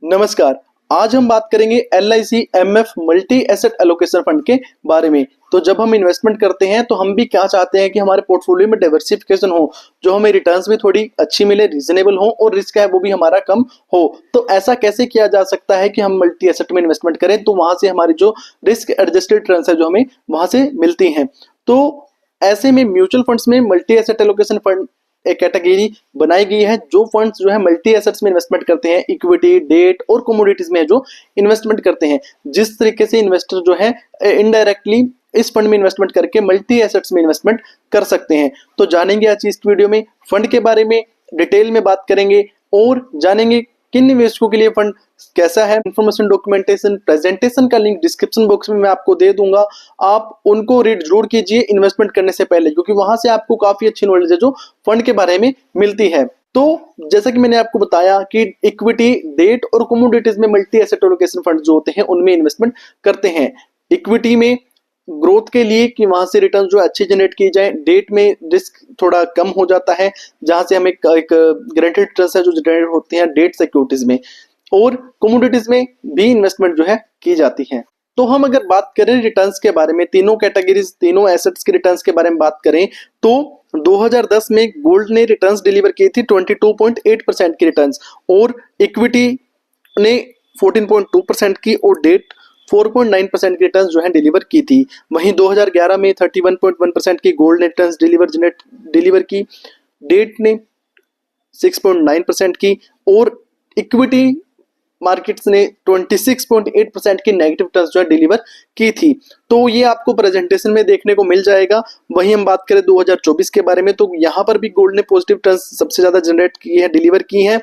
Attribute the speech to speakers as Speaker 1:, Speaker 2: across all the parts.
Speaker 1: नमस्कार। आज हम बात करेंगे LIC MF multi asset allocation fund के बारे में। तो जब हम इन्वेस्टमेंट करते हैं तो हम भी क्या चाहते हैं कि हमारे पोर्टफोलियो में डाइवर्सिफिकेशन हो, जो हमें रिटर्न्स भी थोड़ी अच्छी मिले, रीजनेबल हो और रिस्क है वो भी हमारा कम हो। तो ऐसा कैसे किया जा सकता है कि हम मल्टी एसेट में इन्वेस्टमेंट करें तो वहां से हमारी जो रिस्क एडजस्टेड रिटर्न्स है जो हमें वहां से मिलती हैं। तो ऐसे में म्यूचुअल फंड्स में मल्टी एसेट एलोकेशन फंड एक कैटेगरी बनाई गई है जो फंड्स जो है मल्टी एसेट्स में इन्वेस्टमेंट करते हैं, इक्विटी, डेट और कमोडिटीज में जो इन्वेस्टमेंट करते हैं। जिस तरीके से इन्वेस्टर जो है इनडायरेक्टली इस फंड में इन्वेस्टमेंट करके मल्टी एसेट्स में इन्वेस्टमेंट कर सकते हैं। तो जानेंगे आज इस वीडियो में फंड के बारे में, डिटेल में बात करेंगे और जानेंगे किन निवेशकों के लिए फंड कैसा है। इन्फॉर्मेशन, डॉक्यूमेंटेशन, प्रेजेंटेशन का लिंक डिस्क्रिप्शन बॉक्स में मैं आपको दे दूंगा। आप उनको रीड जरूर कीजिए इन्वेस्टमेंट करने से पहले, क्योंकि वहां से आपको काफी अच्छी नॉलेज है जो फंड के बारे में मिलती है। तो जैसा कि मैंने आपको बताया कि इक्विटी, डेट और कमोडिटीज में मल्टी एसेट एलोकेशन फंड जो होते हैं उनमें इन्वेस्टमेंट करते हैं। इक्विटी में ग्रोथ के लिए कि वहां से रिटर्न जो अच्छे जनरेट किए जाए। डेट में रिस्क थोड़ा कम हो जाता है, जहां से हमें एक गारंटेड रिटर्न है जो जनरेट होते हैं डेट सिक्योरिटीज में। और कमोडिटीज में भी इन्वेस्टमेंट जो है की जाती है। तो हम अगर बात करें रिटर्न्स के बारे में, तीनों कैटेगरीज, तीनों एसेट्स के रिटर्न्स के बारे में बात करें तो 2010 में गोल्ड ने रिटर्न्स डिलीवर की थी 22.8% की रिटर्न्स, और इक्विटी ने 14.2% की और डेट 4.9% की रिटर्न्स जो है डिलीवर की थी। वहीं 2011 में 31.1% की गोल्ड ने रिटर्न्स डिलीवर की, डेट ने 6.9% की और इक्विटी मार्केट्स ने 26.8% की नेगेटिव रिटर्न्स जो है डिलीवर की थी। तो ये आपको प्रेजेंटेशन में देखने को मिल जाएगा। वहीं हम बात करें 2024 के बारे में तो यहाँ पर भी गोल्ड ने पॉजिटिव रिटर्न्स सबसे ज्यादा जनरेट की है, डिलीवर की है।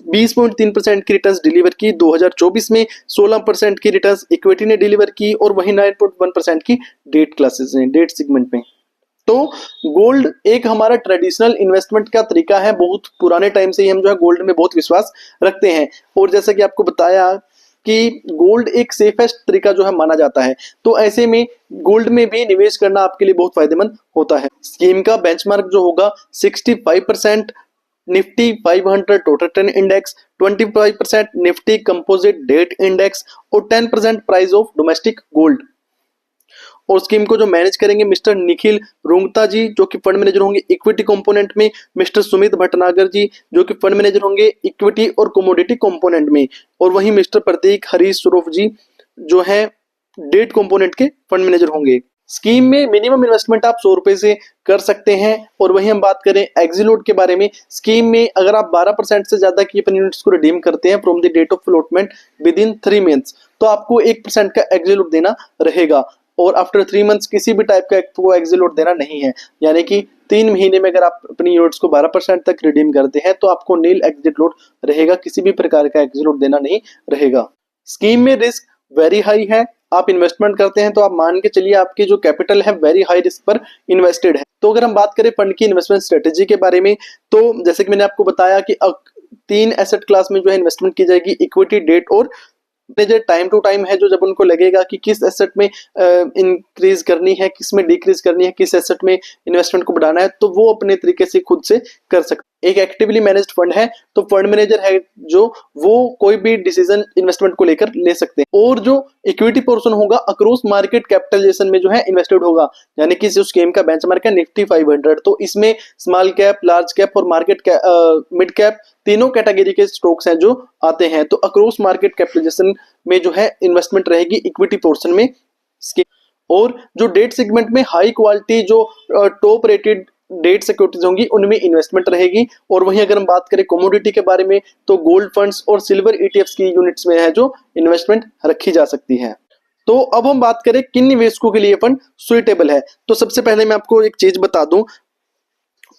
Speaker 1: 20.3% की रिटर्न्स डिलीवर की 2024 में, 16% की रिटर्न्स इक्विटी ने डिलीवर की और वहीं 9.1% की डेट क्लासेस ने, डेट सेगमेंट में। तो गोल्ड एक हमारा ट्रेडिशनल इन्वेस्टमेंट का तरीका है। बहुत पुराने टाइम से ही हम जो है गोल्ड में बहुत विश्वास रखते हैं, और जैसा कि आपको बताया कि गोल्ड एक सेफेस्ट तरीका जो है माना जाता है। तो ऐसे में गोल्ड में भी निवेश करना आपके लिए बहुत फायदेमंद होता है। स्कीम का बेंचमार्क जो होगा 65% Nifty 500 total return index, 25% Nifty composite debt index और 10% प्राइस ऑफ डोमेस्टिक गोल्ड। और स्कीम को जो मैनेज करेंगे मिस्टर निखिल रुंगता जी, जो कि फंड मैनेजर होंगे इक्विटी कंपोनेंट में, मिस्टर सुमित भटनागर जी जो कि फंड मैनेजर होंगे इक्विटी और कमोडिटी कंपोनेंट में, और वहीं मिस्टर प्रतीक हरीश स्वरूप जी जो है डेट कंपोनेंट के फंड मैनेजर होंगे। स्कीम में मिनिमम इन्वेस्टमेंट आप 100 रुपए से कर सकते हैं। और वहीं हम बात करें एग्जीलोट के बारे में, स्कीम में अगर आप 12% से ज्यादा की अपनी यूनिट्स को रिडीम करते हैं from the date of allotment within 3 months तो आपको 1% का एग्जीलोट देना रहेगा, और आफ्टर 3 मंथ्स किसी भी टाइप का आपको एग्जीलोट देना नहीं है। यानी कि 3 महीने में अगर आप अपनी यूनिट्स को 12% तक रिडीम करते हैं तो आपको नील एग्जीलोट रहेगा, किसी भी प्रकार का एग्जीलोट देना नहीं रहेगा। स्कीम में रिस्क वेरी हाई है। आप इन्वेस्टमेंट करते हैं तो आप मान के चलिए आपकी जो कैपिटल है वेरी हाई रिस्क पर इन्वेस्टेड है। तो अगर हम बात करें फंड की इन्वेस्टमेंट स्ट्रेटेजी के बारे में तो जैसे कि मैंने आपको बताया कि 3 एसेट क्लास में जो है इन्वेस्टमेंट की जाएगी, इक्विटी, डेट और जो टाइम टू टाइम है, जो जब उनको लगेगा कि किस एसेट में इंक्रीज करनी है, किस में डिक्रीज करनी है, किस एसेट में इन्वेस्टमेंट को बढ़ाना है, तो वो अपने तरीके से खुद से कर सकते। एक एक्टिवली मैनेज्ड फंड है तो फंड मैनेजर है जो वो कोई भी डिसीजन इन्वेस्टमेंट को लेकर ले सकते हैं। और जो इक्विटी पोर्शन होगा अक्रॉस मार्केट कैपिटलाइजेशन में जो है इन्वेस्टेड होगा, यानी कि जो स्कीम का बेंचमार्क है निफ्टी 500, तो इसमें स्मॉल कैप, लार्ज कैप और मार्केट मिड कैप तीनों कैटेगरी के स्टॉक्स हैं जो आते हैं। तो अक्रॉस मार्केट कैपिटलाइजेशन में जो है इन्वेस्टमेंट रहेगी इक्विटी पोर्शन में स्कीम। और जो डेट सेगमेंट में हाई क्वालिटी जो टॉप रेटेड डेट सिक्योरिटीज होंगी उनमें इन्वेस्टमेंट रहेगी। और वहीं अगर हम बात करें कमोडिटी के बारे में तो गोल्ड फंड्स और सिल्वर ईटीएफ्स की यूनिट्स में है जो इन्वेस्टमेंट रखी जा सकती है। तो अब हम बात करें किन निवेशकों के लिए फंड सुइटेबल है। तो सबसे पहले मैं आपको एक चीज बता दूं,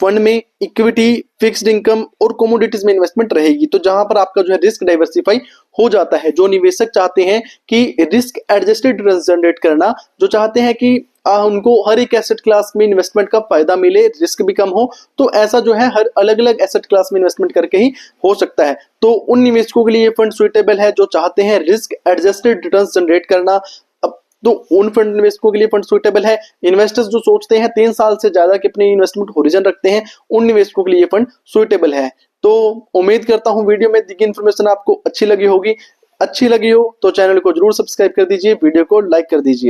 Speaker 1: फंड में इक्विटी, फिक्स्ड इनकम और कमोडिटीज में इन्वेस्टमेंट रहेगी। तो जहां पर आपका जो है रिस्क डाइवर्सिफाई हो जाता है। जो निवेशक चाहते हैं कि रिस्क एडजस्टेड रिटर्न जनरेट करना, जो चाहते हैं कि उनको हर एक एसेट क्लास में इन्वेस्टमेंट का फायदा मिले, रिस्क भी कम हो, तो ऐसा जो है हर अलग अलग एसेट क्लास में इन्वेस्टमेंट करके ही हो सकता है। तो उन निवेशकों के लिए ये फंड सुइटेबल है जो चाहते हैं रिस्क एडजस्टेड रिटर्न जनरेट करना, तो उन फंड निवेशकों के लिए फंड सुइटेबल है। इन्वेस्टर्स जो सोचते हैं 3 साल से ज्यादा के अपनी इन्वेस्टमेंट होरिजन रखते हैं, उन निवेशकों के लिए फंड सुइटेबल है। तो उम्मीद करता हूं वीडियो में दी गई इन्फॉर्मेशन आपको अच्छी लगी होगी। अच्छी लगी हो तो चैनल को जरूर सब्सक्राइब कर दीजिए, वीडियो को लाइक कर दीजिए।